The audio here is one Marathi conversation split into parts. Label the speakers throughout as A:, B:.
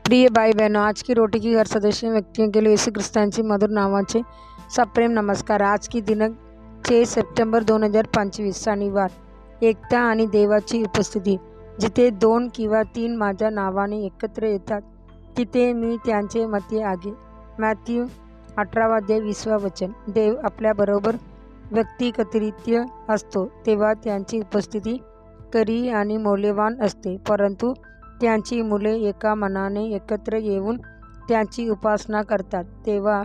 A: प्रिय भाई बहनों, आज की रोटी की हर सदस्य व्यक्तियों के लिए यीशु ख्रिस्तांची मधुर नावाचे सप्रेम नमस्कार। आज की दिनांक 6 सप्टेंबर 2025 शनिवार। एकता आणि देवाची उपस्थिती। जिथे 2 किंवा 3 माझ्या नावाने एकत्र येतात तिथे मी त्यांचे मध्य आहे। मॅथ्यू 18:20 देव आपल्याबरोबर व्यक्तिगतरित्या असतो तेव्हा त्यांची उपस्थिती खरी आणि मौल्यवान असते, परंतु त्यांची मुले एका मनाने एकत्र येऊन त्यांची उपासना करतात तेव्हा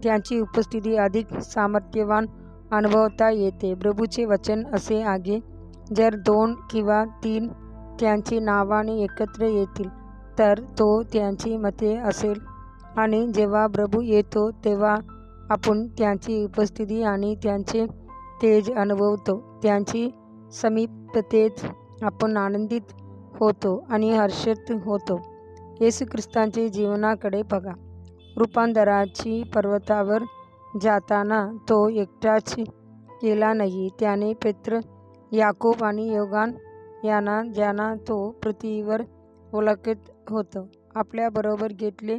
A: त्यांची उपस्थिती अधिक सामर्थ्यवान अनुभवता येते। प्रभूचे वचन असे आहे, जर 2 किंवा 3 त्यांची नावाने एकत्र येतील तर तो त्यांची मध्ये असेल। आणि जेव्हा प्रभू येतो तेव्हा आपण त्यांची उपस्थिती आणि त्यांचे तेज अनुभवतो। त्यांची समीपतेत आपण आनंदित होतो आणि हर्षित होतो। येशू ख्रिस्तांच्या जीवनाकडे बघा। रूपांतराची पर्वतावर जाताना तो एकटाच गेला नाही, त्याने पेत्र, याकोब आणि योहान यांना, ज्यांना तो पृथ्वीवर ओळखत होता, आपल्याबरोबर घेतले।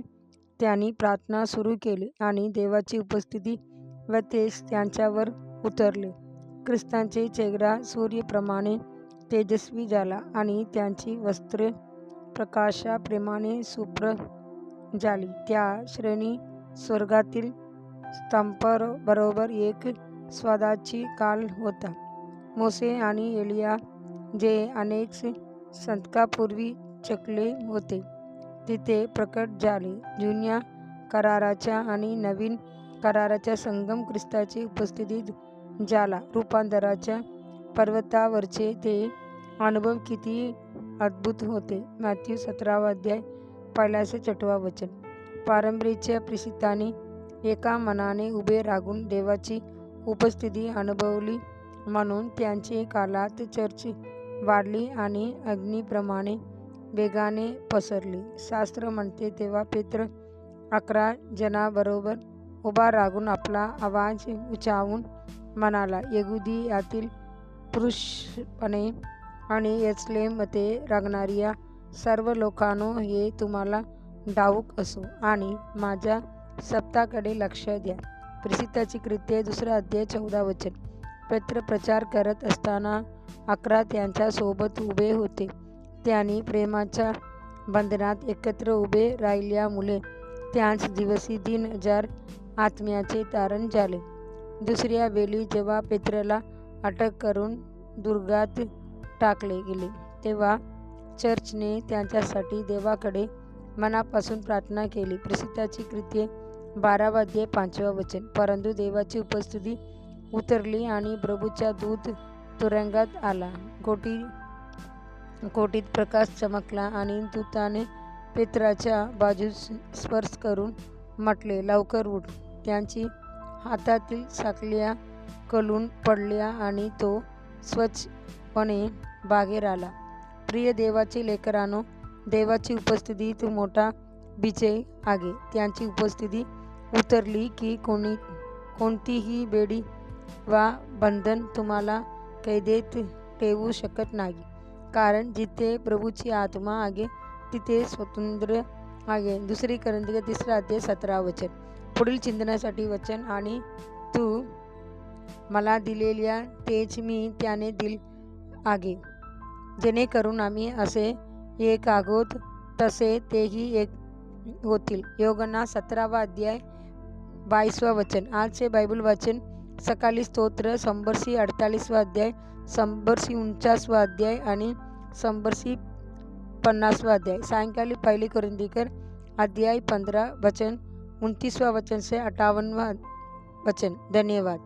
A: त्यांनी प्रार्थना सुरू केली आणि देवाची उपस्थिती व तेज त्यांच्यावर उतरले। ख्रिस्तांचे चेहरा सूर्याप्रमाणे तेजस्वी झाला आणि त्यांची वस्त्रे प्रकाशाप्रमाणे शुभ्र झाली। त्या क्षणी स्वर्गातील स्तंभाबरोबर एक संवादाची काल होता। मोसे आणि एलिया, जे अनेक शतकांपूर्वी जगले होते, तिथे प्रकट झाले। जुन्या कराराच्या आणि नवीन कराराचा संगम ख्रिस्ताची उपस्थितीत झाला। रूपांतराच्या पर्वतावरचे ते अनुभव किती अद्भुत होते। मॅथ्यू 17:1-6 पारंपरेच्या प्रेषितांनी एका मनाने उभे राहून देवाची उपस्थिती अनुभवली म्हणून त्यांचे काळात चर्च वाढली आणि अग्नीप्रमाणे वेगाने पसरली। शास्त्र म्हणते, तेव्हा पेत्र 11 जणांबरोबर उभा राहून आपला आवाज उंचावून म्हणाला, यहूदियातील पुरुषपणे आणि यरूशलेममध्ये राहणाऱ्या सर्व लोकांनो, हे तुम्हाला ठाऊक असो आणि माझ्या शब्दाकडे लक्ष द्या। प्रेषितांची कृत्ये 2:14 पेत्र प्रचार करत असताना 11 त्यांच्या सोबत उभे होते। त्यांनी प्रेमाच्या बंधनात एकत्र उभे राहिल्यामुळे त्याच दिवशी 3,000 आत्म्याचे तारण झाले। दुसऱ्या वेळी जेव्हा पेत्रला अटक करून तुरुंगात टाकले गेले तेव्हा चर्चने त्यांच्यासाठी देवाकडे मनापासून प्रार्थना केली। प्रेषितांची कृत्ये 12:5 परंतु देवाची उपस्थिती उतरली आणि प्रभूचा दूत तुरुंगात आला। कोठीत प्रकाश चमकला आणि दूताने पेत्राच्या बाजूस स्पर्श करून म्हटले, लवकर उठ। त्याची हातातील साखळ्या खुलून पडल्या आणि तो स्वच्छपणे बाहेर आला। प्रिय देवाचे लेकरांनो, देवाची उपस्थिती तो मोठा विजय आहे। त्याची उपस्थिती उतरली की कोणतीही बेडी वा बंधन तुम्हाला कैदेत ठेवू शकत नाही, कारण जिथे प्रभूची आत्मा आहे तिथे स्वातंत्र्य आहे। 2 कोरिंथी 3:17 पुढील चिंतनासाठी वचन, आणि तू मला दिलेल्या तेच मी त्याने दिले आहे, जेणेकरून आम्ही असे एक आहोत तसे तेही एक होतील। योहान 17:22 आजचे बायबल वाचन सकाळी स्तोत्र 148 149 आणि 150 सायंकाळी 1 कोरिंथीकर 15 29 से 58 धन्यवाद।